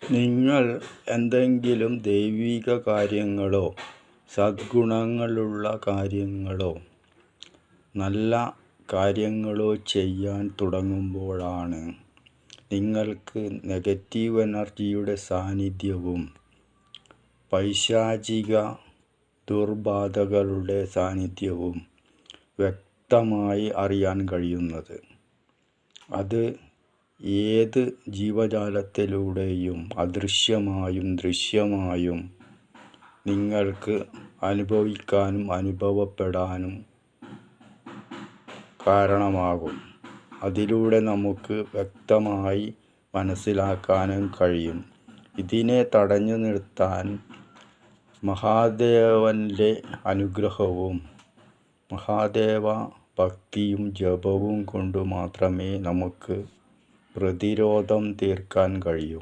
നിങ്ങൾ എന്തെങ്കിലും ദൈവിക കാര്യങ്ങളോ സദ്ഗുണങ്ങളുള്ള കാര്യങ്ങളോ നല്ല കാര്യങ്ങളോ ചെയ്യാൻ തുടങ്ങുമ്പോഴാണ് നിങ്ങൾക്ക് നെഗറ്റീവ് എനർജിയുടെ സാന്നിധ്യവും പൈശാചിക ദുർബാധകളുടെ സാന്നിധ്യവും വ്യക്തമായി അറിയാൻ കഴിയുന്നത്. അത് ഏത് ജീവജാലത്തിലൂടെയും അദൃശ്യമായും ദൃശ്യമായും നിങ്ങൾക്ക് അനുഭവിക്കാനും അനുഭവപ്പെടാനും കാരണമാകും. അതിലൂടെ നമുക്ക് വ്യക്തമായി മനസ്സിലാക്കാനും കഴിയും. ഇതിനെ തടഞ്ഞു നിർത്താൻ മഹാദേവൻ്റെ അനുഗ്രഹവും മഹാദേവ ഭക്തിയും ജപവും കൊണ്ട് മാത്രമേ നമുക്ക് പ്രതിരോധം തീർക്കാൻ കഴിയൂ.